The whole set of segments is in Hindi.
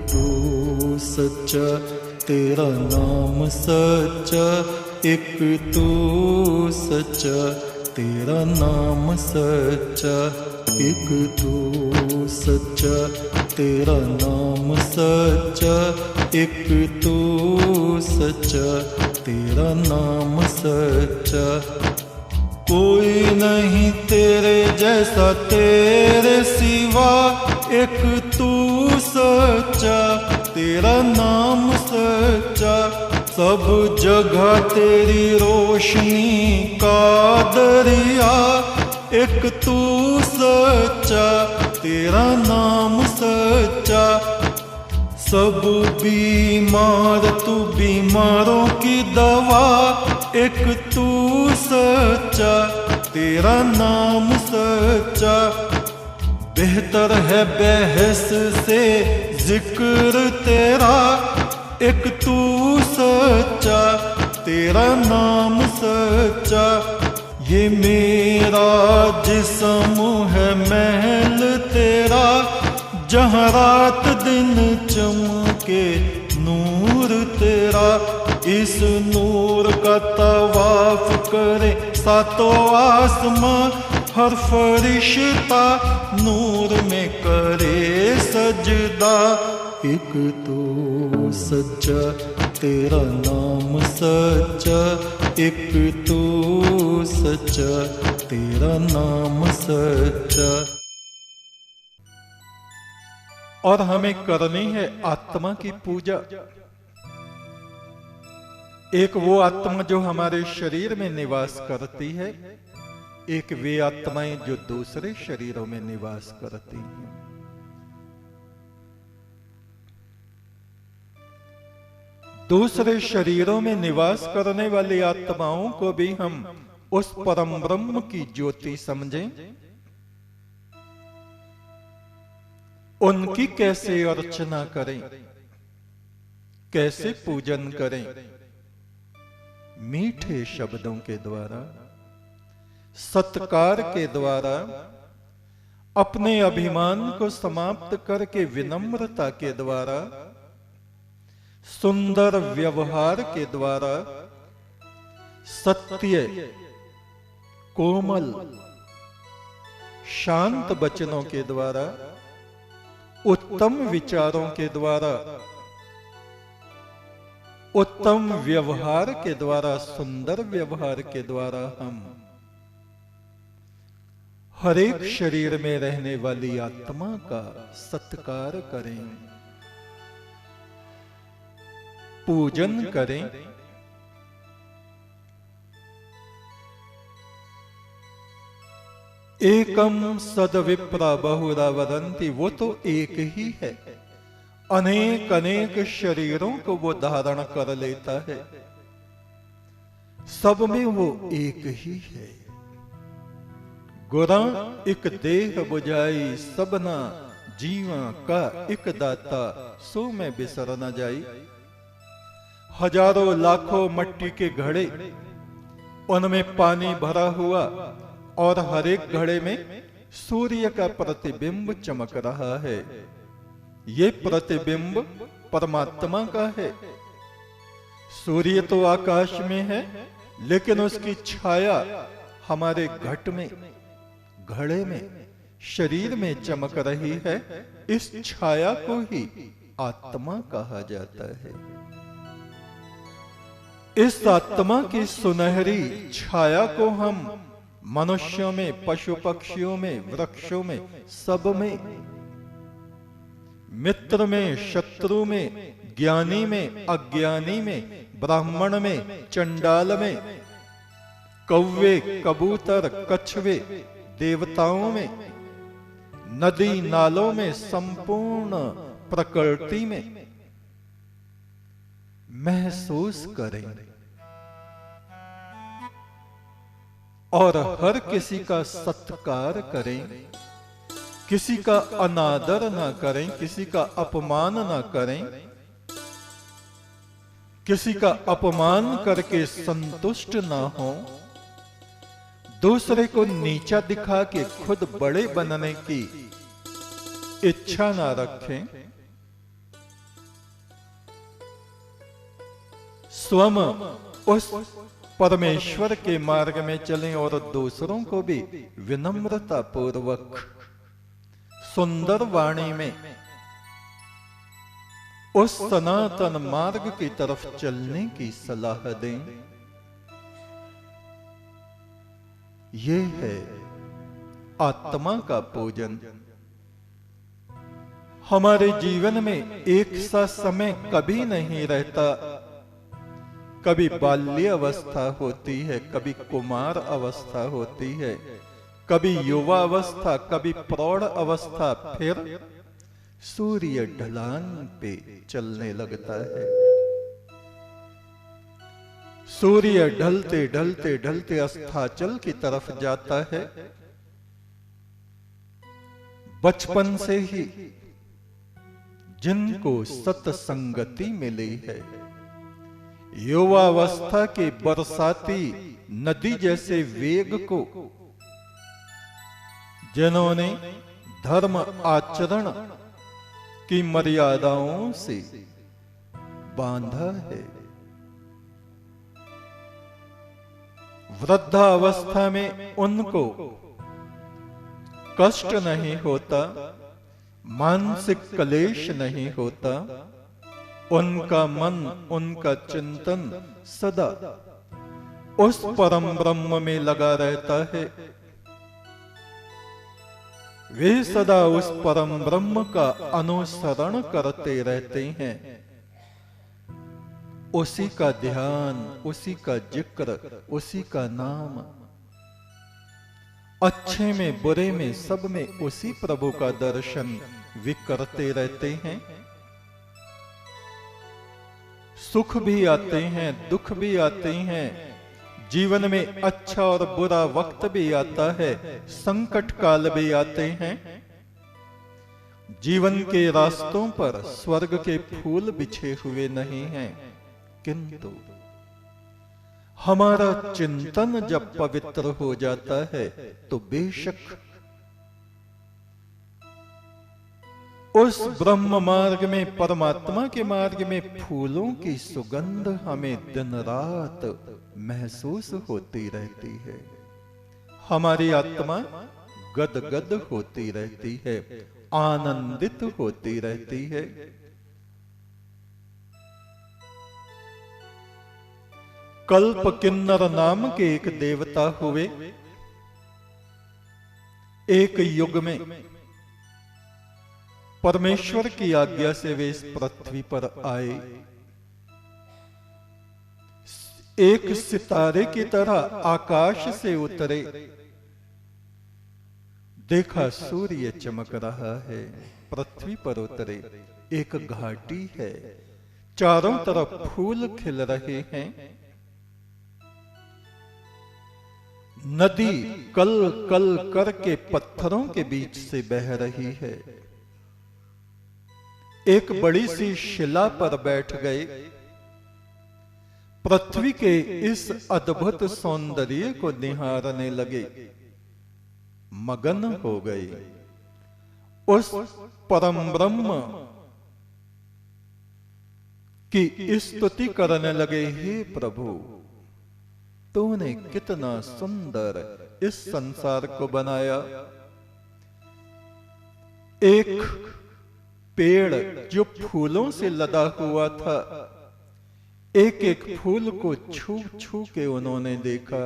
तू सच्चा, तेरा नाम सच्चा, एक तू सच्चा, तेरा नाम सच्चा, एक तू सच्चा, तेरा नाम सच्चा, एक तू सच्चा, तेरा नाम सच्चा। कोई नहीं तेरे जैसा तेरे सिवा, एक तू सच्चा, तेरा नाम सच्चा। सब जगह तेरी रोशनी का दरिया, एक तू सच्चा, तेरा नाम सच्चा। सब बीमार तू बीमारों की दवा, एक तू सच्चा, तेरा नाम सच्चा। बेहतर है बहस से जिक्र तेरा, एक तू सच्चा, तेरा नाम सच्चा। ये मेरा जिस्म है महल तेरा, जहाँ रात दिन चमके नूर तेरा। इस नूर का तवाफ करे सातों आसमां, हर फरिश्ता नूर में करे सजदा। एक तू सच्चा, तेरा नाम सच्चा, एक तू सच्चा, तेरा नाम सच्चा। और हमें करनी है आत्मा की पूजा। एक वो आत्मा जो हमारे शरीर में निवास करती है, एक वे आत्माएं जो दूसरे शरीरों में निवास करती हैं। दूसरे शरीरों में निवास करने वाली आत्माओं को भी हम उस परम ब्रह्म की ज्योति समझें। उनकी कैसे अर्चना करें, कैसे पूजन करें? मीठे शब्दों के द्वारा, सत्कार के द्वारा, अपने अभिमान को समाप्त करके विनम्रता के द्वारा, सुंदर व्यवहार के द्वारा, सत्य, कोमल, शांत वचनों के द्वारा, उत्तम विचारों के द्वारा, उत्तम व्यवहार के द्वारा, सुंदर व्यवहार के द्वारा हम हर एक शरीर में रहने वाली आत्मा का सत्कार करें, पूजन करें। एकम सदविप्रा बहुधा वदंती, वो तो एक ही है, अनेक अनेक शरीरों को वो धारण कर लेता है, सब में वो एक ही है। गुरा एक देह बुझाई, सबना जीवा का एक दाता, सो में बिसर न जाई। हजारों लाखों मट्टी के घड़े, उनमें पानी भरा हुआ, और हर एक घड़े में सूर्य का प्रतिबिंब चमक रहा है। ये प्रतिबिंब परमात्मा का है। सूर्य तो आकाश में है, लेकिन उसकी छाया हमारे घट में, घड़े में, शरीर में चमक रही है। इस छाया को ही आत्मा कहा जाता है। इस आत्मा की सुनहरी छाया को हम मनुष्यों में, पशु पक्षियों में, वृक्षों में, सब में, मित्र में, शत्रु में, ज्ञानी में, अज्ञानी में, ब्राह्मण में, चंडाल में, कौवे, कबूतर, कछुए, देवताओं में, नदी नालों में, संपूर्ण प्रकृति में महसूस करें और हर किसी का सत्कार करें, किसी का अनादर ना करें, किसी का अपमान ना करें। किसी का अपमान करके संतुष्ट ना हो, दूसरे को नीचा दिखा के खुद बड़े बनने की इच्छा ना रखें। स्वयं उस परमेश्वर के मार्ग में चलें और दूसरों को भी विनम्रता पूर्वक सुंदर वाणी में उस सनातन मार्ग की तरफ चलने की सलाह दें। ये है आत्मा का पूजन। हमारे जीवन में एक सा समय कभी नहीं रहता। कभी बाल्य अवस्था होती है, कभी कुमार अवस्था होती है, कभी युवा अवस्था, कभी प्रौढ़ अवस्था, फिर सूर्य ढलान पे चलने लगता है। सूर्य ढलते ढलते ढलते अस्ताचल की तरफ जाता है। बचपन से ही जिनको सत्संगति मिली है, युवावस्था के बरसाती नदी जैसे वेग को जिन्होंने धर्म आचरण की मर्यादाओं से बांधा है, वृद्धावस्था में उनको कष्ट नहीं होता, मानसिक क्लेश नहीं होता। उनका मन, उनका चिंतन सदा उस परम ब्रह्म में लगा रहता है। वे सदा उस परम ब्रह्म का अनुसरण करते रहते हैं। उसी का ध्यान, उसी का जिक्र, उसी का नाम, अच्छे में बुरे में सब में उसी प्रभु का दर्शन वे करते रहते हैं। सुख भी आते हैं, दुख भी आते हैं, जीवन में अच्छा और बुरा वक्त भी आता है, संकट काल भी आते हैं। जीवन के रास्तों पर स्वर्ग के फूल बिछे हुए नहीं हैं, किंतु हमारा चिंतन जब पवित्र हो जाता है तो बेशक उस ब्रह्म मार्ग में, परमात्मा के मार्ग में फूलों की सुगंध हमें दिन रात महसूस होती रहती है। हमारी आत्मा गदगद होती रहती है, आनंदित होती रहती है। कल्प किन्नर नाम के एक देवता हुए। एक युग में परमेश्वर की आज्ञा से वे इस पृथ्वी पर आए। एक सितारे की तरह आकाश से उतरे। देखा सूर्य चमक रहा है, पृथ्वी पर उतरे। एक घाटी है, चारों तरफ फूल खिल रहे हैं। नदी कल कल करके पत्थरों के बीच से बह रही है। एक बड़ी सी शिला पर बैठ गए। पृथ्वी के इस अद्भुत सौंदर्य को निहारने लगे, मगन हो गए। उस परम ब्रह्म की स्तुति करने लगे, हे प्रभु, तूने कितना सुंदर इस संसार को बनाया। एक पेड़ जो फूलों से लदा हुआ था, एक एक फूल को छू छू के उन्होंने देखा।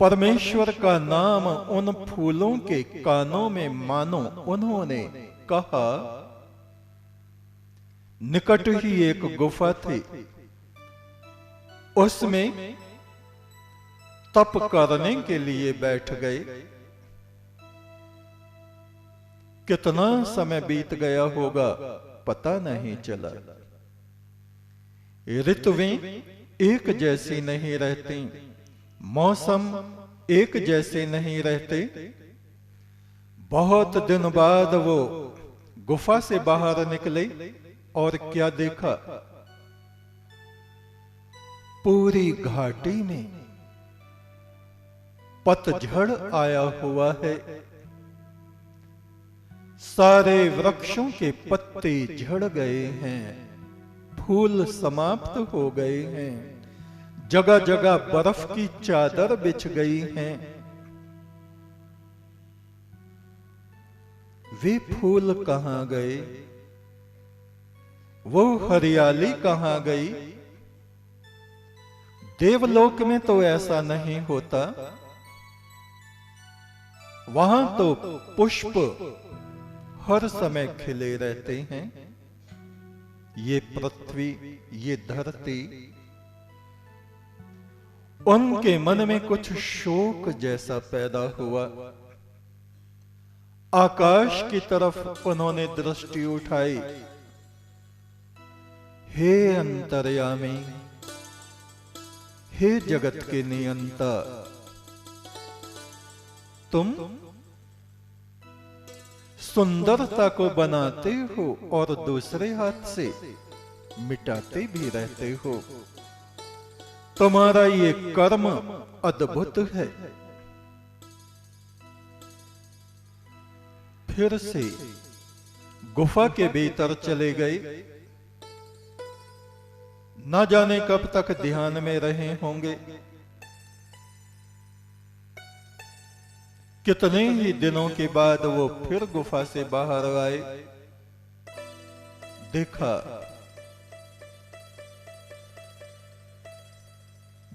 परमेश्वर का नाम उन फूलों के कानों में मानो उन्होंने कहा। निकट ही एक गुफा थी, उसमें तप करने के लिए बैठ गए। कितना समय बीत गया होगा पता नहीं चला। ऋतुएं एक जैसी नहीं रहती, मौसम एक जैसे नहीं रहते। बहुत दिन बाद वो गुफा से बाहर निकले और क्या देखा, पूरी घाटी में पतझड़ आया हुआ है। सारे वृक्षों के पत्ते झड़ गए हैं, फूल समाप्त हो गए हैं, जगह जगह बर्फ की चादर बिछ गई हैं। वे फूल कहां गए? वो हरियाली कहां गई? देवलोक में तो ऐसा नहीं होता। वहां तो पुष्प हर समय खिले रहते हैं। ये पृथ्वी, ये धरती, उनके मन में कुछ शोक जैसा पैदा हुआ। आकाश की तरफ उन्होंने दृष्टि उठाई। हे अंतर्यामी, हे जगत के नियंता, तुम सुंदरता को बनाते हो और दूसरे हाथ से मिटाते भी रहते हो। तुम्हारा ये कर्म अद्भुत है। फिर से गुफा के भीतर चले गए। न जाने कब तक ध्यान में रहे होंगे। कितने ही दिनों के बाद वो फिर गुफा से बाहर आए। देखा,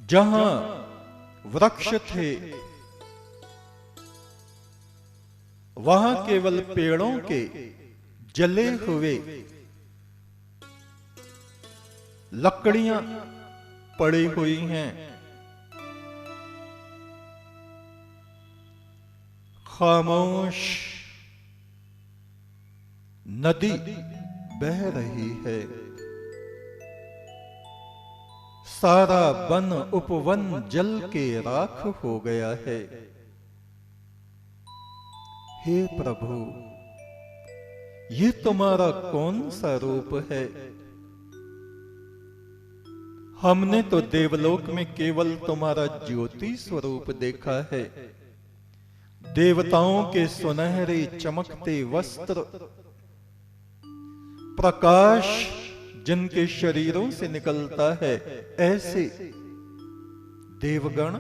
जहां वृक्ष थे वहां केवल पेड़ों के जले हुए लकड़ियां पड़ी हुई हैं। खामोश नदी बह रही है। सारा वन उपवन जल के राख हो गया है। हे प्रभु, ये तुम्हारा कौन सा रूप है? हमने तो देवलोक में केवल तुम्हारा ज्योति स्वरूप देखा है। देवताओं के सुनहरे चमकते वस्त्र, प्रकाश जिनके शरीरों से निकलता है, ऐसे देवगण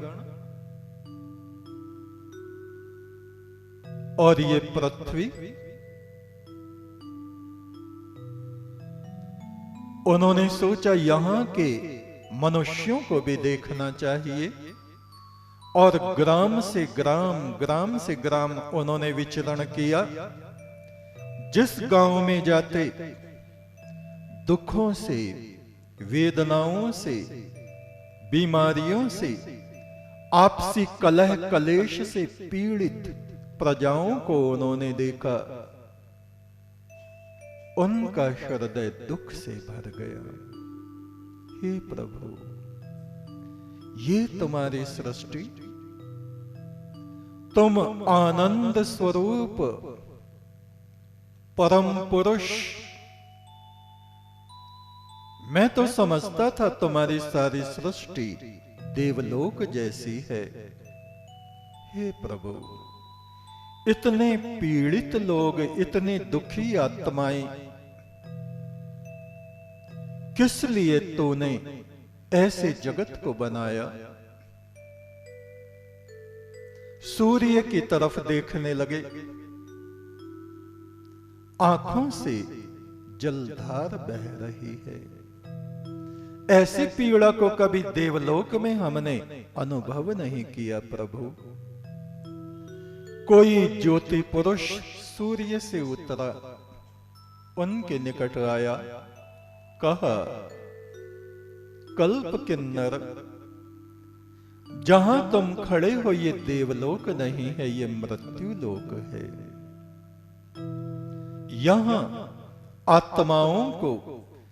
और ये पृथ्वी। उन्होंने सोचा यहां के मनुष्यों को भी देखना चाहिए और ग्राम से ग्राम, ग्राम से ग्राम उन्होंने विचरण किया। जिस गांव में जाते दुखों से, वेदनाओं से, बीमारियों से, आपसी कलह कलेश से पीड़ित प्रजाओं को उन्होंने देखा। उनका हृदय दुख से भर गया। हे प्रभु, ये तुम्हारी सृष्टि, तुम आनंद स्वरूप परम पुरुष। मैं तो समझता था तुम्हारी सारी सृष्टि देवलोक जैसी है। हे प्रभु, इतने पीड़ित लोग, इतने दुखी आत्माएं, किस लिए तूने ऐसे जगत को बनाया? सूर्य की तरफ देखने लगे। आंखों से जलधार बह रही है। ऐसी पीड़ा को कभी देवलोक में हमने अनुभव नहीं किया प्रभु। कोई ज्योति पुरुष सूर्य से उतरा, उनके निकट आया, कहा, कल्प किन्नर, जहां तुम खड़े हो ये देवलोक नहीं है, ये मृत्यु लोक है। यहां आत्माओं को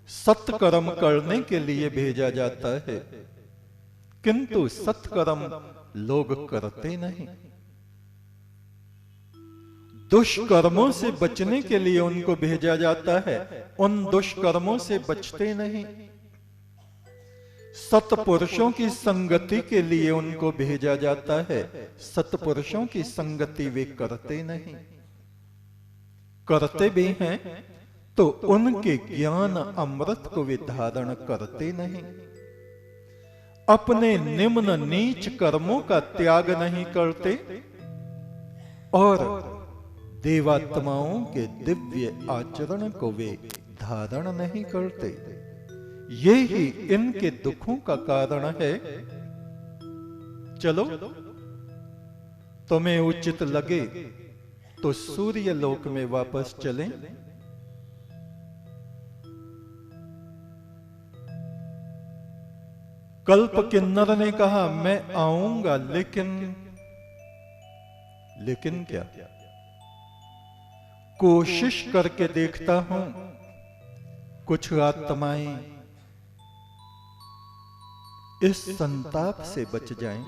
सत्कर्म करने के लिए भेजा जाता है, किंतु सत्कर्म लोग करते नहीं। दुष्कर्मों से बचने के लिए उनको भेजा जाता है, उन दुष्कर्मों से बचते नहीं। सत्पुरुषों की संगति के लिए उनको भेजा जाता है, सत्पुरुषों की संगति वे करते नहीं। करते भी हैं तो उनके ज्ञान अमृत को वे धारण करते नहीं, अपने निम्न नीच कर्मों का त्याग नहीं करते और देवात्माओं के दिव्य आचरण को वे धारण नहीं करते। ये ही इनके दुखों का कारण है। चलो, तुम्हें उचित लगे तो सूर्य लोक में वापस चलें। कल्प किन्नर ने कहा, मैं आऊंगा, लेकिन क्या? कोशिश करके देखता हूं कुछ आत्माएं इस संताप से बच जाएं।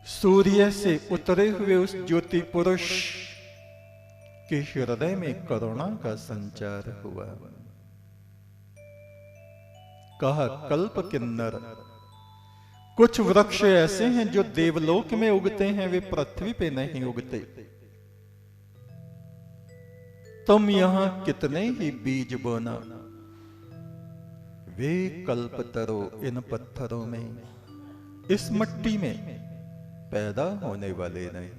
सूर्य से उतरे हुए उस ज्योति पुरुष के हृदय में करुणा का संचार हुआ। कहा, कल्प किन्नर, कुछ वृक्ष ऐसे हैं जो देवलोक में उगते हैं, वे पृथ्वी पे नहीं उगते। तुम यहां कितने ही बीज बोना, वे कल्पतरो इन पत्थरों में, इस मिट्टी में पैदा होने वाले नहीं।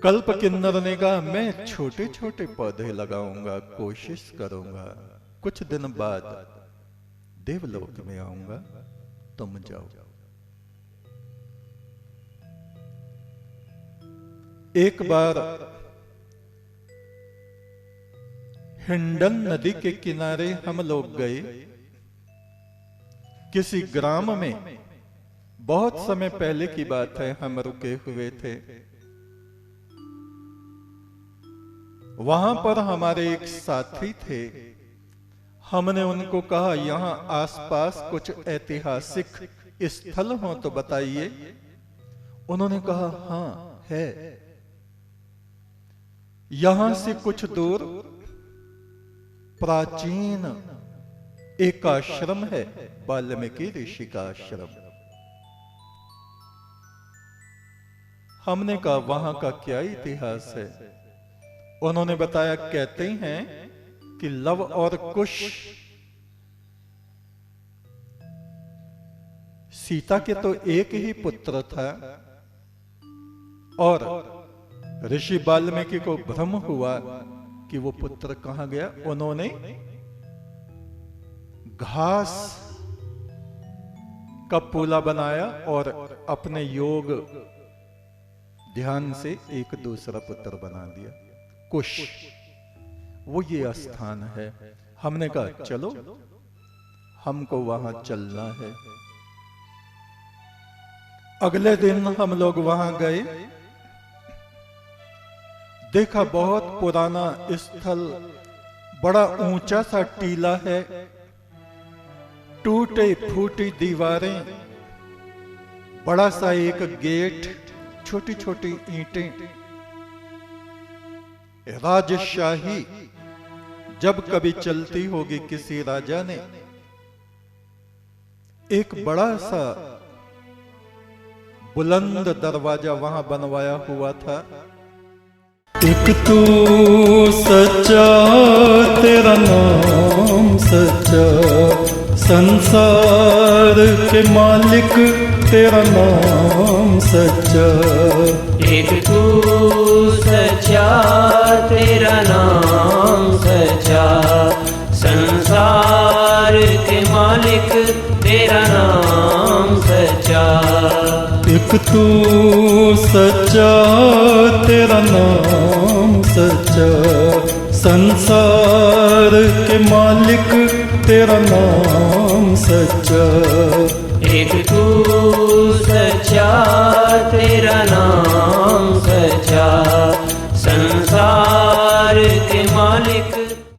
कल्प किन्नर ने कहा, मैं छोटे छोटे पौधे लगाऊंगा, कोशिश करूंगा, कुछ दिन बाद देवलोक में आऊंगा, तुम जाओ। एक बार हिंडन नदी के किनारे हम लोग गए। किसी ग्राम में, बहुत समय पहले की बात है, हम रुके हुए थे। वहां पर हमारे एक साथी थे। हमने उनको कहा, यहां आसपास कुछ ऐतिहासिक स्थल हो तो बताइए। उन्होंने कहा, हां है। यहां से कुछ दूर प्राचीन एक आश्रम है, वाल्मीकि ऋषि का आश्रम। हमने कहा, वहां का क्या इतिहास है? उन्होंने बताया, कहते हैं कि लव और कुश सीता के तो एक ही पुत्र था और ऋषि वाल्मीकि को भ्रम हुआ कि वो पुत्र कहां गया। उन्होंने घास का पूला बनाया और अपने योग ध्यान से एक दूसरा पुत्र बना दिया, कुश। वो ये स्थान है। हमने कहा, चलो, हमको वहां चलना है। अगले दिन हम लोग वहां गए। देखा, बहुत पुराना स्थल, बड़ा ऊंचा सा टीला है, टूटे फूटी दीवारें, बड़ा सा एक गेट, छोटी छोटी ईंटें। राजशाही जब कभी चलती होगी किसी राजा ने, एक बड़ा सा बुलंद दरवाजा वहां बनवाया हुआ था। एक तू सच्चा, तेरा नाम सच्चा, संसार के मालिक तेरा नाम सच्चा। एक तू सच्चा, तेरा नाम सच्चा, संसार के मालिक तेरा नाम सच्चा। एक तू सच्चा, तेरा नाम सच्चा, संसार के मालिक तेरा नाम सच्चा। एक तू सच्चा, तेरा नाम सच्चा, संसार के मालिक